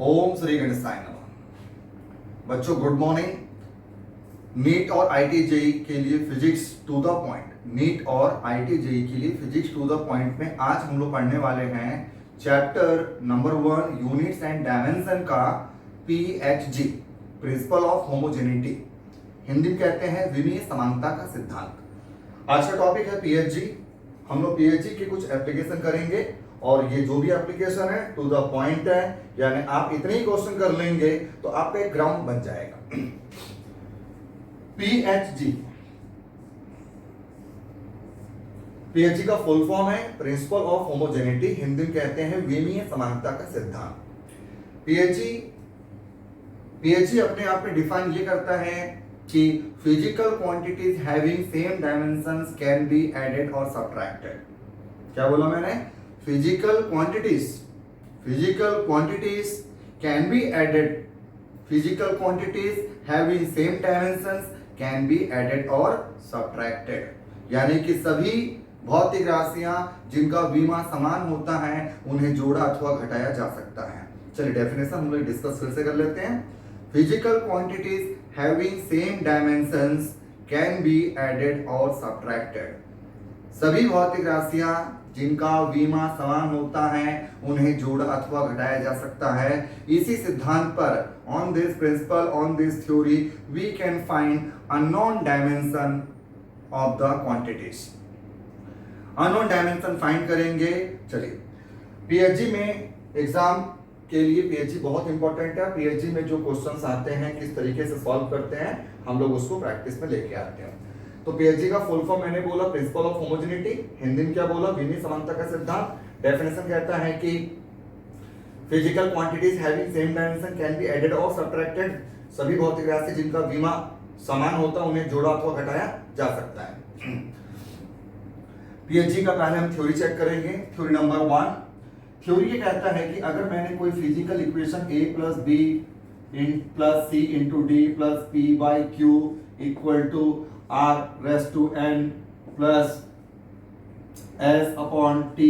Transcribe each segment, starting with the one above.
ओम श्री गणेशाय नमः। बच्चों गुड मॉर्निंग। नीट और आईटी जेई के लिए physics to the point, NEET और आईटी जेई के लिए फिजिक्स टू द पॉइंट में आज हम लोग पढ़ने वाले हैं chapter number 1 units and dimension का PHG, principle of homogeneity. Hindi में कहते हैं विमीय समानता का सिद्धांत। आज का टॉपिक है पीएचजी। हम लोग पीएचजी के कुछ एप्लीकेशन करेंगे और ये जो भी एप्लीकेशन है टू द पॉइंट है, यानी आप इतने ही क्वेश्चन कर लेंगे तो आपका एक ग्राउंड बन जाएगा। पीएचजी, पीएचजी का फुल फॉर्म है प्रिंसिपल ऑफ होमोजेनिटी, हिंदी में कहते हैं विमीय समानता का सिद्धांत। पीएचजी अपने आप में डिफाइन ये करता है कि physical quantities having same dimensions can be added और सब्ट्रैक्टेड। क्या बोला मैंने? Physical quantities can be added, physical quantities having same dimensions can be added और सब्ट्रैक्टेड, यानी कि सभी भौतिक राशियां जिनका विमा समान होता है उन्हें जोड़ा अथवा घटाया जा सकता है। चलिए डेफिनेशन हम लोग डिस्कस फिर से कर लेते हैं। Physical quantities having same dimensions can be added और सब्ट्रैक्टेड, सभी भौतिक राशियां जिनका विमा समान होता है उन्हें जोड़ा अथवा घटाया जा सकता है। इसी सिद्धांत पर, on this principle, on this theory, we can find unknown dimension of the quantities. Unknown dimension find करेंगे। चलिए पीएचजी में एग्जाम के लिए पीएचजी बहुत इंपॉर्टेंट है। पीएचजी में जो क्वेश्चंस आते हैं किस तरीके से सॉल्व करते हैं हम लोग उसको प्रैक्टिस में लेके आते हैं। तो पीएचजी का फुल फॉर्म मैंने बोला प्रिंसिपल ऑफ होमोजेनिटी, हिंदी में क्या बोला? विमीय समानता का सिद्धांत। डेफिनेशन कहता है कि physical quantities having same dimension can be added और सब्ट्रैक्टेड, सभी भौतिक राशि जिनका विमा समान होता है उन्हें जोड़ा अथवा घटाया जा सकता है। पीएचजी का पहले हम थ्योरी चेक करेंगे। थ्योरी नंबर 1, थ्योरी ये कहता है कि अगर मैंने कोई physical equation a plus B plus C into D plus P by Q equal to r raise to n plus s upon t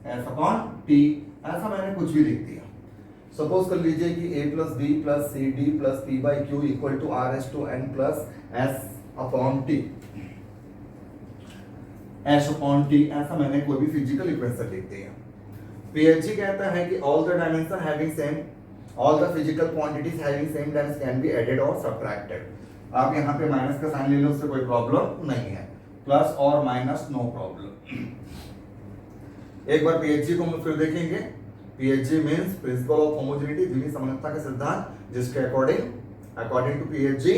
ऐसा मैंने कुछ भी लिख दिया। सपोज कर लीजिए कि a plus B plus C D plus P by Q equal to r raise to n plus s upon t, ऐसा मैंने कोई भी फिजिकल इक्वेशन लिख दिया। पीएचजी कहता है कि all the dimension having same, all the physical quantities having same dimension can be added और सब्ट्रैक्टेड। आप यहाँ पे माइनस का साइन ले लो, उससे कोई प्रॉब्लम नहीं है। प्लस और माइनस नो प्रॉब्लम। एक बार पीएचजी को हम फिर देखेंगे। PHG means principle of homogeneity, विमीय समानता का सिद्धांत, जिसके according to PHG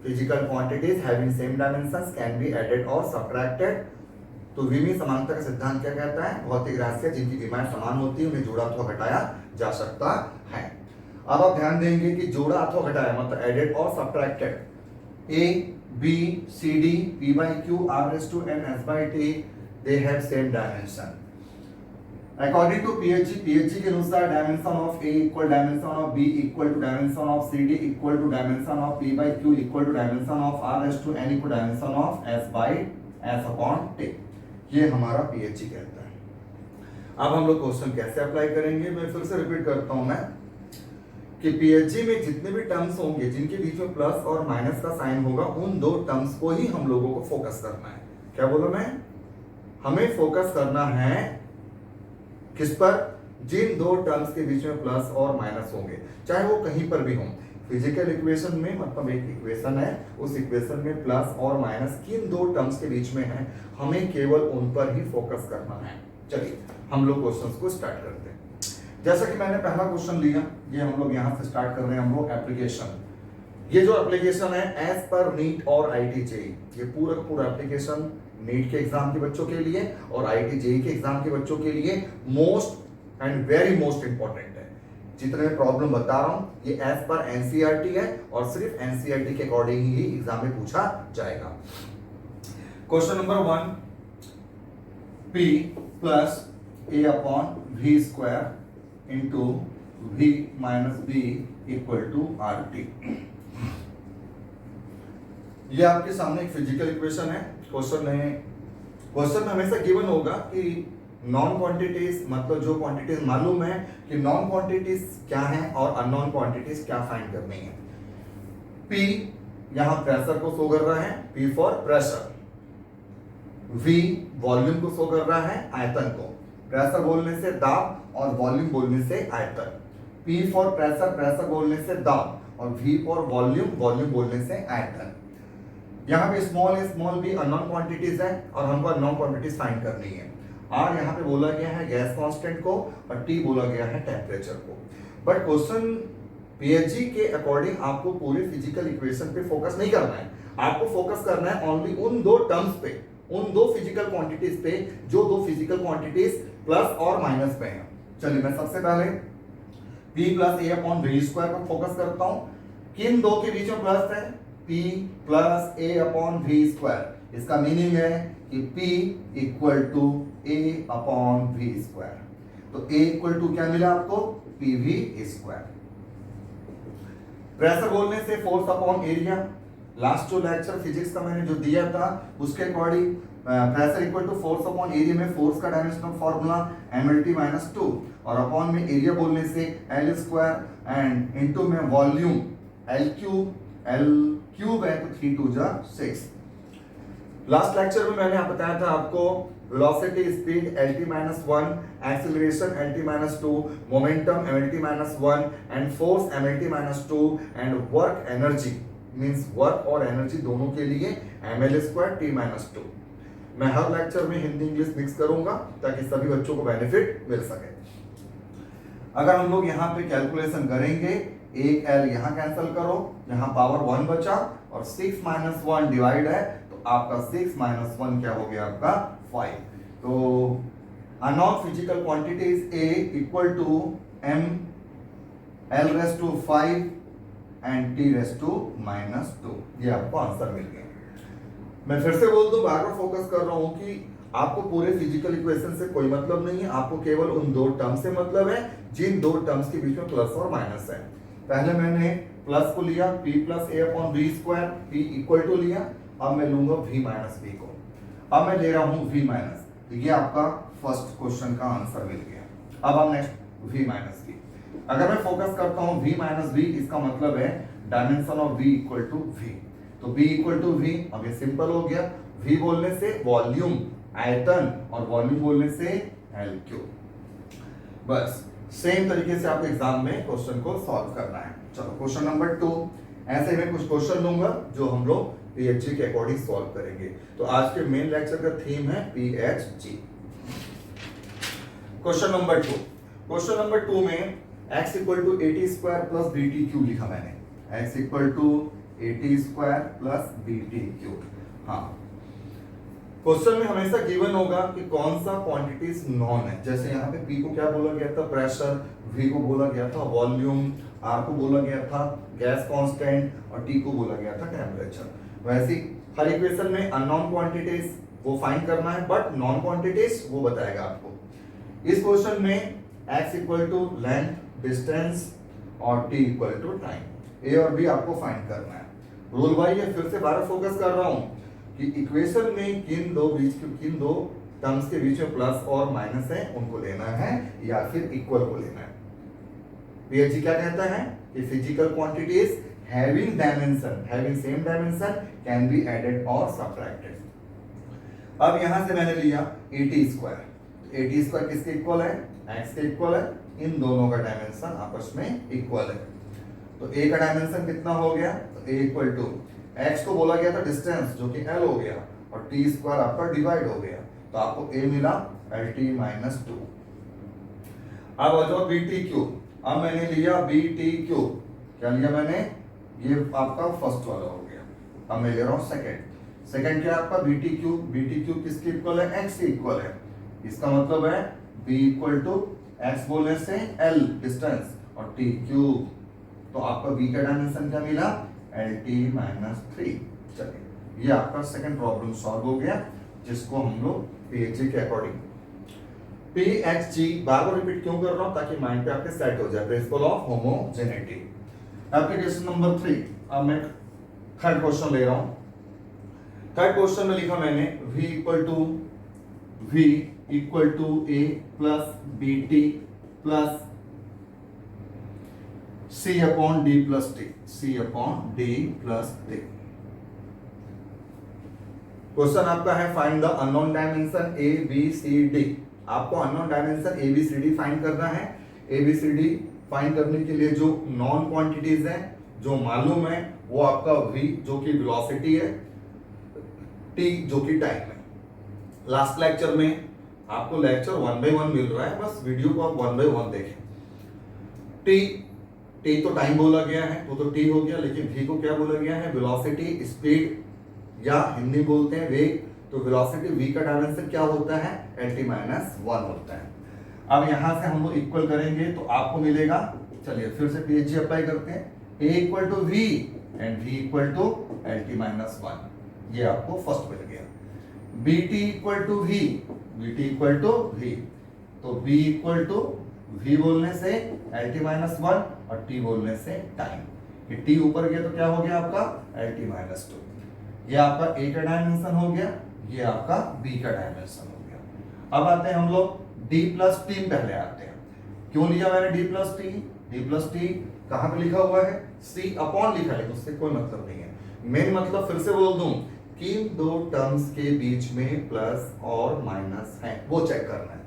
physical quantities having same dimensions can be added और सब्ट्रैक्टेड। तो विमीय समानता का सिद्धांत क्या कहता है? भौतिक राशियां जिनकी विमाएं समान होती है उन्हें जोड़ा अथवा घटाया जा सकता है। अब आप ध्यान देंगे कि जोड़ा अथवा घटाया मतलब एडेड और subtracted, A, B, C, D, P by Q, R raised to N, S by T, they have same dimension. According to PHG के अनुसार dimension of A equal dimension of B equal to dimension of C, D equal to dimension of P by Q equal to dimension of R raised to N equal to dimension of S by S upon T। ये हमारा PHG कहता है। अब हम लोग question कैसे apply करेंगे, मैं फिर से रिपीट करता हूं मैं कि पीएचजी में जितने भी टर्म्स होंगे जिनके बीच में प्लस और माइनस का साइन होगा उन दो टर्म्स को ही हम लोगों को फोकस करना है। क्या बोला मैं? हमें फोकस करना है किस पर? जिन दो टर्म्स के बीच में प्लस और माइनस होंगे, चाहे वो कहीं पर भी हों। फिजिकल इक्वेशन में मतलब एक इक्वेशन है, उस इक्वेशन में प्लस और माइनस किन दो टर्म्स के बीच में है, हमें केवल उन पर ही फोकस करना है। चलिए हम लोग क्वेश्चंस को स्टार्ट करते हैं। जैसा कि मैंने पहला क्वेश्चन लिया, ये हम लोग यहां से स्टार्ट कर रहे हैं। हम लोग एप्लीकेशन, ये जो एप्लीकेशन है एज पर नीट और आईटी जेई, ये पूरा एप्लीकेशन नीट के एग्जाम के बच्चों के लिए और आईटी जेई के एग्जाम के बच्चों के लिए most and very most important है। जितने प्रॉब्लम बता रहा हूं ये एज पर एनसीईआरटी है और सिर्फ एनसीईआरटी के अकॉर्डिंग ही एग्जाम में पूछा जाएगा। Question number 1, P plus A upon V square into V minus B equal to RT। ये आपके सामने एक फिजिकल इक्वेशन है। क्वेश्चन में हमेशा गिवन होगा कि नॉन क्वांटिटीज मतलब जो क्वांटिटीज मालूम है कि नॉन क्वांटिटीज क्या है और अननोन क्वांटिटीज क्या फाइंड करनी है। P यहां प्रेशर को शो कर रहा है, P for pressure. V volume को शो कर रहा है, आयतन को। प्रेशर बोलने से दाब और वॉल्यूम बोलने से आयतन। P फॉर प्रेशर, प्रेशर बोलने से दाब, और V फॉर वॉल्यूम, वॉल्यूम बोलने से आयतन। यहाँ पे स्मॉल भी अननोन क्वांटिटीज है और हमको अननोन क्वांटिटीज फाइंड करनी है। R यहाँ पे बोला गया है गैस कांस्टेंट को और T बोला गया है टेम्परेचर को। बट क्वेश्चन पीएचजी के अकॉर्डिंग आपको पूरे फिजिकल इक्वेशन पे फोकस नहीं करना है, आपको फोकस करना है ओनली उन दो टर्म्स पे, उन दो फिजिकल क्वांटिटीज पे जो दो फिजिकल क्वांटिटीज प्लस और माइनस पे हैं। चलिए मैं सबसे पहले P plus A upon V square पर फोकस करता हूं। किन दो के बीच में प्लस है? P plus A upon V square. इसका मीनिंग है कि P equal to A upon V square. तो A इक्वल टू क्या मिला आपको? PV square. प्रेशर बोलने से फोर्स अपॉन एरिया। लास्ट जो लेक्चर फिजिक्स का मैंने जो दिया था उसके according pressure equal to force upon area में फोर्स का डायमेंशनल फॉर्मूला mLT माइनस 2 और अपॉन में एरिया बोलने से L स्क्वायर एंड इनटू में वॉल्यूम L क्यूब है तो 3 2 जा 6। लास्ट लेक्चर में मैंने बताया था आपको velocity speed lt minus 1, acceleration lt minus 2, momentum mlt minus 1 and force mlt minus 2 and work energy means work और एनर्जी दोनों के लिए ml स्क्वायर t माइनस 2। मैं हर लेक्चर में हिंदी इंग्लिश मिक्स करूंगा ताकि सभी बच्चों को बेनिफिट मिल सके। अगर हम लोग यहाँ पे कैलकुलेशन करेंगे, एक L यहाँ कैंसिल करो, यहाँ पावर 1 बचा और 6 माइनस 1 डिवाइड है तो आपका 6 माइनस 1 क्या हो गया आपका 5। तो unknown physical quantities A equal to m L raise to 5 and T raise to minus 2। ये आपको आंसर मिल गया। मैं फिर से बोल दूं, बार बार फोकस कर रहा हूं कि आपको पूरे फिजिकल इक्वेशन से कोई मतलब नहीं है, आपको केवल उन दो टर्म से मतलब है जिन दो टर्म्स के बीच में प्लस और माइनस है। पहले मैंने प्लस को लिया P plus A upon V square, P equal to लिया। अब मैं लूंगा V माइनस V को। अब मैं ले रहा हूं V माइनस, तो ये आपका फर्स्ट क्वेश्चन का आंसर मिल गया। अब हम नेक्स्ट V माइनस V। अगर मैं फोकस करता हूं V माइनस V, इसका मतलब है dimension of V equal to V। तो V इक्वल टू V, अब ये सिंपल हो गया। V बोलने से वॉल्यूम आयतन और वॉल्यूम बोलने से L क्यूब। बस सेम तरीके से आपको एग्जाम में क्वेश्चन को सॉल्व करना है। चलो क्वेश्चन नंबर 2। ऐसे मैं कुछ क्वेश्चन लूंगा जो हम लोग पीएचजी के अकॉर्डिंग सॉल्व करेंगे। तो आज के मेन लेक्चर का थीम है PHG. Question number 2। Question number 2 में x equal to 80 square plus BT cube लिखा मैंने। x equal to 80 square plus BT cube. हाँ, क्वेश्चन में हमेशा गिवन होगा कि कौन सा क्वांटिटीज नॉन है। जैसे यहाँ पे P को क्या बोला गया था? प्रेशर। V को बोला गया था वॉल्यूम। R को बोला गया था गैस कांस्टेंट और T को बोला गया था टेम्परेचर। वैसे हर इक्वेशन में अननोन क्वांटिटीज वो फाइंड करना है, बट नॉन क्वांटिटीज वो बताएगा आपको। इस क्वेश्चन में x equal to length, distance और t equal to time, a और b आपको फाइंड करना है। रूल बाय ये फिर से बार फोकस कर रहा हूं कि इक्वेशन में किन दो टर्म्स के बीच में प्लस और माइनस है उनको लेना है या फिर इक्वल को लेना है। पीएचजी क्या कहता है कि physical quantities having same dimension can be added or subtracted। अब यहां से मैंने लिया 80 स्क्वायर। 80 स्क्वायर किसके इक्वल है? x के इक्वल है। इन दोनों का डायमेंशन आपस में इक्वल है। तो a का डायमेंशन कितना हो गया? तो a इक्वल टू x को बोला गया था डिस्टेंस जो कि l हो गया और t स्क्वायर आपका डिवाइड हो गया, तो आपको a मिला lt माइनस 2। अब आ जाओ bt क्यूब। अब मैंने लिया bt क्यूब। क्या लिया मैंने? ये आपका फर्स्ट वाला हो गया। अब मैं ले रहा हूं सेकंड क्या आपका? bt क्यूब किसके इक्वल है? x के इक्वल है। इसका मतलब है b इक्वल टू x बोलने से l डिस्टेंस और t क्यूब, तो आपका b का डायमेंशन क्या मिला? lt minus 3। चलिए ये आपका सेकंड प्रॉब्लम सॉल्व हो गया, जिसको हम लोग पीएचजी के अकॉर्डिंग पीएचजी बार बार रिपीट क्यों कर रहा हूं? ताकि माइंड पे आपके सेट हो जाए। Principal of homogeneity. Application number 3। अब मैं थर्ड क्वेश्चन ले रहा हूं। थर्ड क्वेश्चन में लिखा मैंने v equal to A plus B T plus C upon D plus T, C upon D plus T. Question आपका है find the unknown dimension A B C D. आपको unknown dimension A B C D find करना है। A B C D find करने के लिए जो non quantities है, जो मालूम है, वो आपका v जो कि वेलोसिटी है, t जो कि टाइम है। लास्ट लेक्चर में आपको लेक्चर 1 by 1 मिल रहा है, बस वीडियो को आप 1 by 1 देखें। t तो टाइम बोला गया है, वो तो t हो गया, लेकिन v को क्या बोला गया है? वेलोसिटी, स्पीड या हिंदी बोलते हैं वेग। तो वेलोसिटी v का डायमेंशन क्या होता है? lt-1 होता है। अब यहां से हम लोग इक्वल करेंगे तो आपको मिलेगा, चलिए फिर से पीएचजी अप्लाई करते हैं, a equal to v and v equal to lt-1, ये आपको फर्स्ट मिल गया। bt equal to v, bt equal to v, तो b इक्वल टू v बोलने से lt-1 और t बोलने से टाइम। ये t ऊपर गया तो क्या हो गया आपका? lt-2। ये आपका a का डायमेंशन हो गया, ये आपका b का डायमेंशन हो गया। अब आते हैं हम लोग d प्लस टी पहले आते हैं। क्यों लिया मैंने d plus T? d plus T कहां पे लिखा हुआ है? c अपॉन लिखा है, उससे कोई मतलब नहीं है। मेन मतलब फिर से बोल दूं कि दो टर्म्स के बीच में प्लस और माइनस है, वो चेक करना है।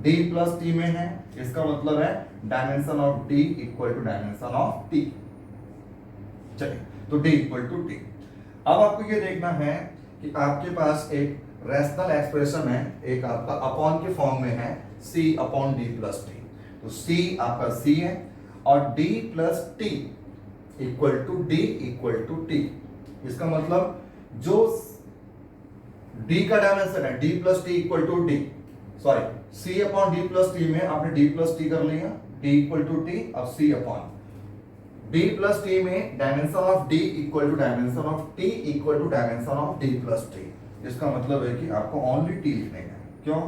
d प्लस टी में है, इसका मतलब है dimension of d equal to dimension of t। चलिए, तो d इक्वल टू t। अब आपको ये देखना है कि आपके पास एक रैशनल एक्सप्रेशन है, एक आपका अपॉन के फॉर्म में है, c upon d plus T. तो c आपका c है और d plus T equal to d equal to t। इसका मतलब जो d का डायमेंशन है, d plus T equal to d, sorry c upon d plus T में आपने d प्लस टी कर लिया, d इक्वल टू t, अब c upon d plus T में dimension of d equal to dimension of t equal to dimension of d plus T. इसका मतलब है कि आपको ओनली t लिखने का है। क्यों?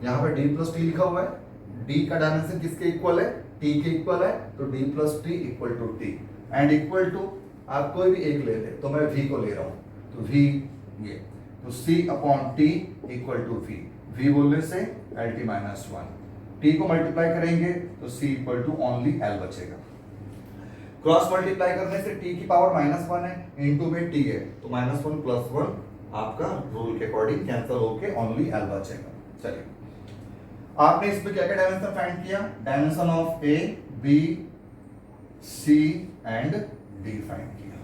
यहाँ पे d प्लस टी लिखा हुआ है, d का डायमेंशन किसके इक्वल है? t के इक्वल है, तो d plus T equal to t and equal to आप कोई भी एक ले ले, तो मैं v को ले रहा हूँ, तो v ये, तो c upon t equal to v, v बोलने से lt-1, t को मल्टीप्लाई करेंगे तो c equal to only l बचेगा। क्रॉस मल्टीप्लाई करने से t की पावर -1 है, इनटू में t है, तो -1 प्लस 1 आपका रूल के अकॉर्डिंग कैंसिल होके ओनली l बचेगा। चलिए, आपने इसमें क्या क्या डायमेंशन फाइंड किया? Dimension of a, b, c and d find किया।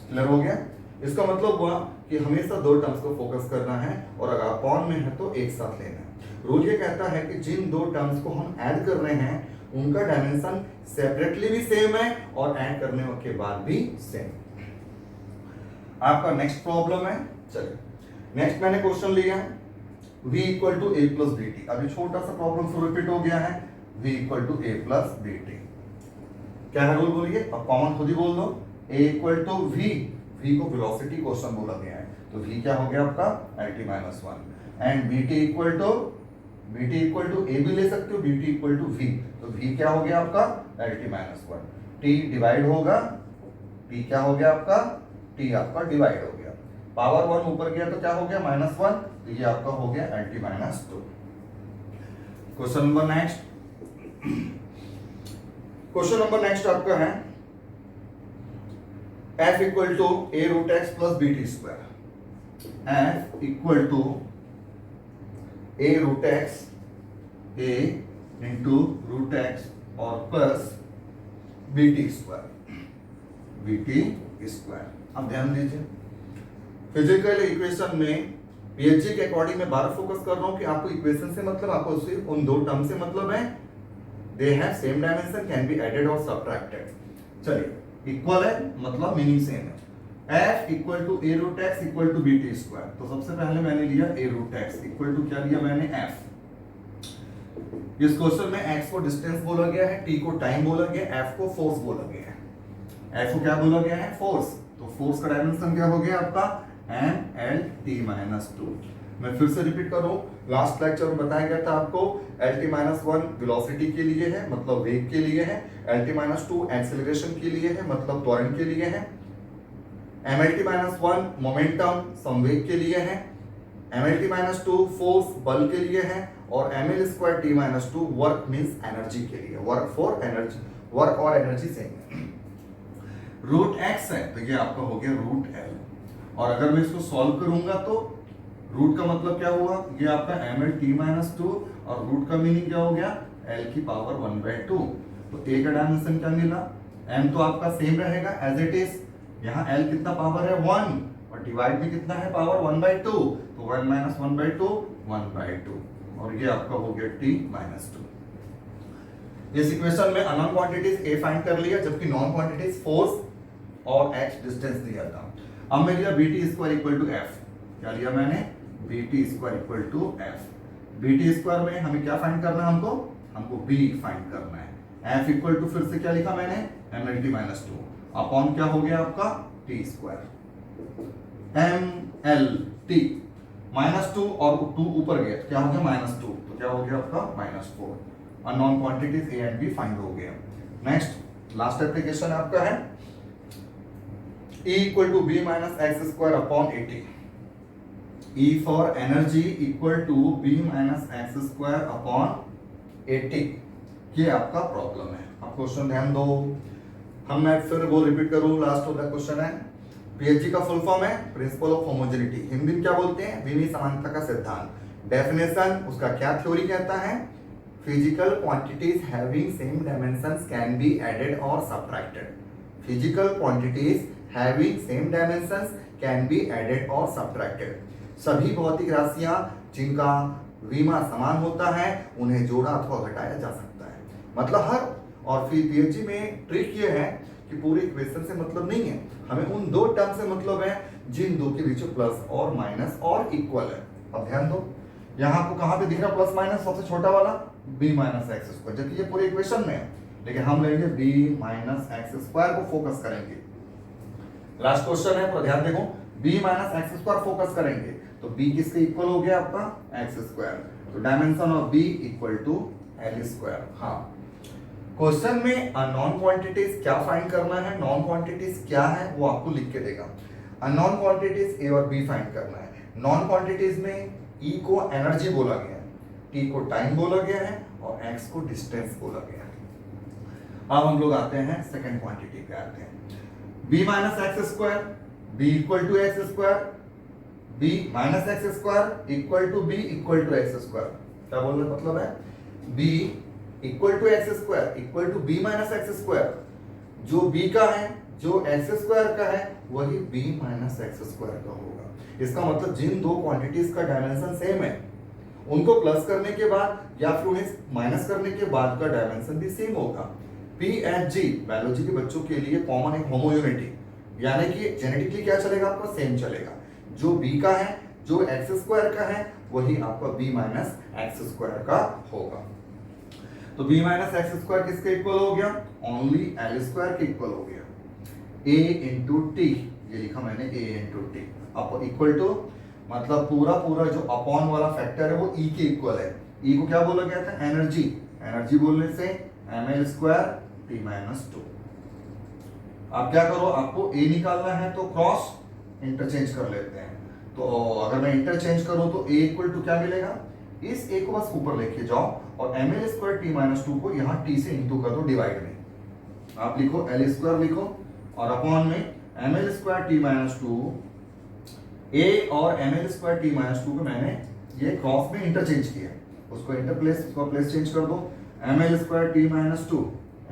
क्लियर हो गया? इसका मतलब हुआ कि हमेशा दो टर्म्स को फोकस करना है और अगर अपॉन में है तो एक साथ लेना है। रूल ये कहता है कि जिन दो टर्म्स को हम ऐड कर रहे हैं उनका डायमेंशन सेपरेटली भी सेम है और ऐड करने के बाद भी सेम। आपका नेक्स्ट प्रॉब्लम है, चलिए नेक्स्ट मैंने क्वेश्चन लिया है v equal to A plus B T. अभी छोटा सा प्रॉब्लम फिर रिपीट हो गया है, v equal to A plus B T. क्या है रूल बोलिए, अब कॉमन खुद ही बोल दो, a equal to v, v को वेलोसिटी क्वेश्चन बोला गया है, तो v क्या हो गया आपका lt-1 and bt equal to a भी ले सकते हो, bt इक्वल टू v, तो v क्या हो गया आपका lt-1, t डिवाइड होगा, t क्या हो गया आपका, t आपका डिवाइड हो गया, पावर 1 ऊपर गया तो क्या हो गया -1, तो ये आपका हो गया lt-2। Question number next, question number next आपका है f equal to a root x plus B t square. f equal to a root x, a into root x और प्लस बी टी स्क्वायर। अब ध्यान दीजिए, physical equation में PhD के according मैं बार फोकस कर रहा हूं कि आपको इक्वेशन से मतलब, आपको सिर्फ उन दो टर्म से मतलब है, they have same dimension, can be added और सबट्रैक्टेड। चलिए, इक्वल है मतलब मीनिंग सेम है। f equal to a root x equal to b t square, तो सबसे पहले मैंने लिया a root x equal to क्या लिया मैंने f। इस क्वेश्चन में x को डिस्टेंस बोला गया है, t को टाइम बोला गया है, f को फोर्स बोला गया है। f को क्या बोला गया है? फोर्स। तो फोर्स का डायमेंशन क्या हो गया आपका mlt-2। मैं फिर से रिपीट कर रहा हूं, लास्ट लेक्चर में बताया गया था आपको lt-1 वेलोसिटी के लिए है, मतलब वेग के लिए है, lt-2 एक्सेलरेशन के लिए है, मतलब त्वरण के लिए है, mlt-1 मोमेंटम संवेग के लिए है, mlt माइनस टू फोर्स बल के लिए है और ml square t minus two work means energy के लिए, वर्क फॉर एनर्जी, वर्क और एनर्जी सेम है। रूट x है तो ये आपका हो गया रूट l, और अगर मैं इसको सॉल्व करूंगा तो रूट का मतलब क्या हुआ, ये आपका ml t माइनस टू और रूट का मीनिंग क्या हो गया l की पावर 1/2। तो a का डायमेंशन क्या मिला, m तो आपका सेम रहेगा एज इट इज, यहाँ l कितना पावर है 1 और डिवाइड भी कितना है पावर 1/2, तो 1 माइनस 1/2 1/2, और ये आपका हो गया t माइनस 2। इस इक्वेशन में अननोन क्वांटिटीज a फाइंड कर लिया, जबकि नॉन क्वांटिटीज फोर्स और h डिस्टेंस दिया था। अब मैं लिया bt square equal to f, क्या लिया मैंने bt square equal to f। bt square में हमें क्या फाइंड करना है, हमको b फाइंड करना है। f इक्वल टू फिर से क्या लिखा मैंने mlt माइनस टू अपॉन क्या हो गया आपका t square, mlt minus two और 2 ऊपर गया तो क्या हो गया माइनस 2, तो क्या हो गया आपका minus 4। Unknown quantities a and b find हो गया। नेक्स्ट लास्ट एप्लीकेशन आपका है E equal to b minus x square upon 80। E for energy equal to b minus x square upon 80, ये आपका प्रॉब्लम है। आप क्वेश्चन ध्यान दो, मैं फिर वो रिपीट करूं, लास्ट वाला क्वेश्चन है। पीएचजी का फुल फॉर्म है प्रिंसिपल ऑफ होमोजेनिटी, हिंदी में क्या बोलते हैं विमीय समानता का सिद्धांत। डेफिनेशन उसका क्या थ्योरी कहता है, physical quantities having same dimensions can be added और subtracted. Physical quantities having same dimensions can be added और सबट्रैक्टेड। सभी भौतिक राशियां जिनका विमा समान होता है उन्हें जोड़ा अथवा घटाया जा सकता है, मतलब हर। और फिर पीएचडी में ट्रिक ये है कि पूरी इक्वेशन से मतलब नहीं है, हमें उन दो टर्म से मतलब है जिन दो के बीच प्लस और माइनस और इक्वल है। अब ध्यान दो, यहाँ आपको कहाँ पे दिख रहा प्लस माइनस, सबसे छोटा वाला b माइनस एक्स स्क्वायर, जबकि ये पूरे इक्वेशन में है, लेकिन हम लेंगे b माइनस एक्स स्क्वायर को फोकस करेंगे। लास्ट क्वेश्चन है, पर ध्यान देखो b minus x square focus करेंगे तो b किसके इक्वल हो गया आपका एक्स स्क्वायर, तो dimension of b equal to l square. हाँ, क्वेश्चन में अननोन क्वांटिटीज क्या फाइंड करना है, नॉन क्वांटिटीज क्या है वो आपको लिख के देगा। अननोन क्वांटिटीज a और b फाइंड करना है। नॉन क्वांटिटीज में E को एनर्जी बोला गया है, T को टाइम बोला गया है और x को डिस्टेंस बोला गया है। अब हम लोग आते हैं सेकंड क्वांटिटी पे आते हैं, b minus x square, b equal to x square, b minus x square equal to b equal to x square. क्या बोल रहे मतलब है b equal to x square equal to b minus x square, जो b का है जो x square का है वही b माइनस एक्स स्क्वायर का होगा। इसका मतलब जिन दो क्वांटिटीज का डायमेंशन सेम है उनको प्लस करने के बाद या फिर उन्हें माइनस करने के बाद का डायमेंशन भी सेम होगा। पी एंड जी बायोलॉजी के बच्चों के लिए कॉमन है होमोयूनिटी, यानी कि जेनेटिकली क्या चलेगा आपका सेम चलेगा, जो b का है जो एक्स स्क्वायर का है वही आपका b माइनस एक्स स्क्वायर का होगा। तो b माइनस एक्स स्क्वायर किसके इक्वल हो गया, ओनली एल स्क्वायर के इक्वल हो गया। a इंटू टी, ये लिखा मैंने a इंटू टी, अब इक्वल टू मतलब पूरा जो अपॉन वाला फैक्टर है वो E के इक्वल है। E को क्या बोला गया था एनर्जी, एनर्जी बोलने से ml स्क्वायर t माइनस 2। अब क्या करो, आपको A निकालना है तो क्रॉस इंटरचेंज कर लेते हैं। तो अगर मैं इंटरचेंज करूं तो A इक्वल टू क्या मिलेगा, इस A को बस ऊपर लेके जाओ और ml स्क्वायर t माइनस 2 को यहाँ t से इंटू कर दो डिवाइड में, आप लिखो l स्क्वायर लिखो और अपॉन में ml square t minus 2, a और ml स्क्वायर t माइनस 2 को मैंने ये क्रॉस में इंटरचेंज किया, उसको इंटरप्लेस उसको प्लेस चेंज कर दो, ml square t minus 2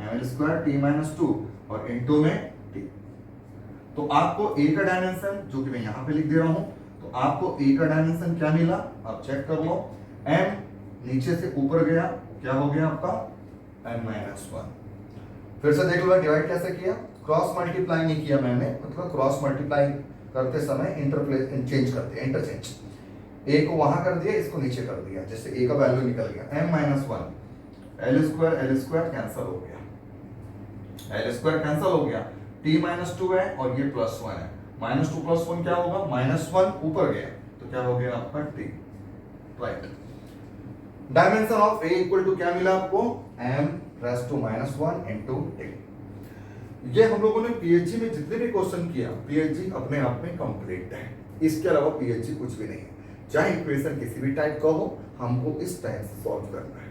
ml square t minus 2 और इनटू में t। तो आपको a का डायमेंशन जो कि मैं यहाँ पे लिख दे रहा हूँ, तो आपको a का डायमेंशन क्या मिला, आप चेक कर लो, m नीचे से ऊपर गया, क्या हो गया आपका m माइनस 1। फिर से देख लो डिवाइड कैसे किया, क्रॉस मल्टीप्लाई नहीं किया मैंने, मतलब क्रॉस मल्टीप्लाई करते समय इंटरप्लेस चेंज करते हैं इंटरचेंज, a को वहां कर दिया इसको नीचे कर दिया, जैसे a का वैल्यू निकल गया m minus 1, L square cancel हो गया, एल स्क्वायर कैंसिल हो गया, t माइनस 2 है और ये प्लस 1 है, माइनस 2 प्लस 1 क्या होगा माइनस 1 ऊपर गया तो क्या हो गया आपका t, right. Dimension of a equal to क्या मिला आपको m raise to minus 1 into t। ये हम लोगों ने पीएचडी में जितने भी क्वेश्चन किया, पीएचडी अपने आप में कंप्लीट है, इसके अलावा पीएचडी कुछ भी नहीं है। चाहे इक्वेशन किसी भी टाइप का हो, हमको इस टाइप से सॉल्व करना है।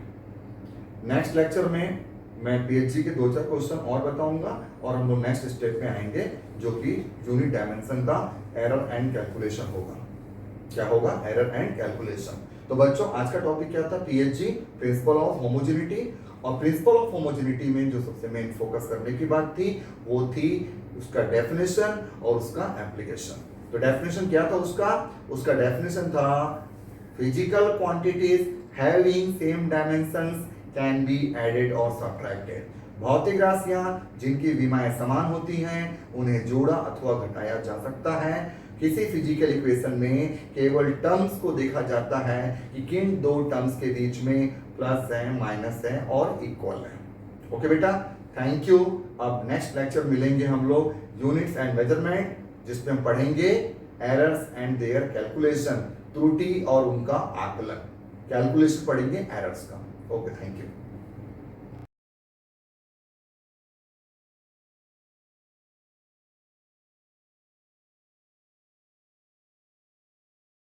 नेक्स्ट लेक्चर में मैं पीएचजी के 2-4 क्वेश्चन और बताऊंगा और हम लोग नेक्स्ट स्टेप में आएंगे जो कि यूनिट डायमेंशन का एरर एंड कैलकुलेशन होगा। क्या होगा? Error and calculation. तो बच्चों आज का टॉपिक क्या था? PHG, principle of homogeneity. और प्रिंसिपल ऑफ होमोजेनिटी में जो सबसे मेन फोकस करने की बात थी वो थी उसका डेफिनेशन और उसका एप्लीकेशन। तो डेफिनेशन क्या था उसका डेफिनेशन था physical quantities having same dimensions can be added और सब्ट्रैक्टेड। भौतिक राशियां जिनकी विमाएं समान होती हैं उन्हें जोड़ा अथवा घटाया जा सकता है। किसी फिजिकल इक्वेशन में केवल टर्म्स को देखा जाता है कि किन दो टर्म्स के बीच में प्लस है, माइनस है और इक्वल है। ओके बेटा, थैंक यू। अब नेक्स्ट लेक्चर मिलेंगे हम लोग यूनिट्स एंड मेजरमेंट, जिसमें हम पढ़ेंगे एरर्स एंड देयर कैलकुलेशन, त्रुटि और उनका आकलन। कैलकुलेशन पढ़ेंगे एरर्स का। Okay, thank you.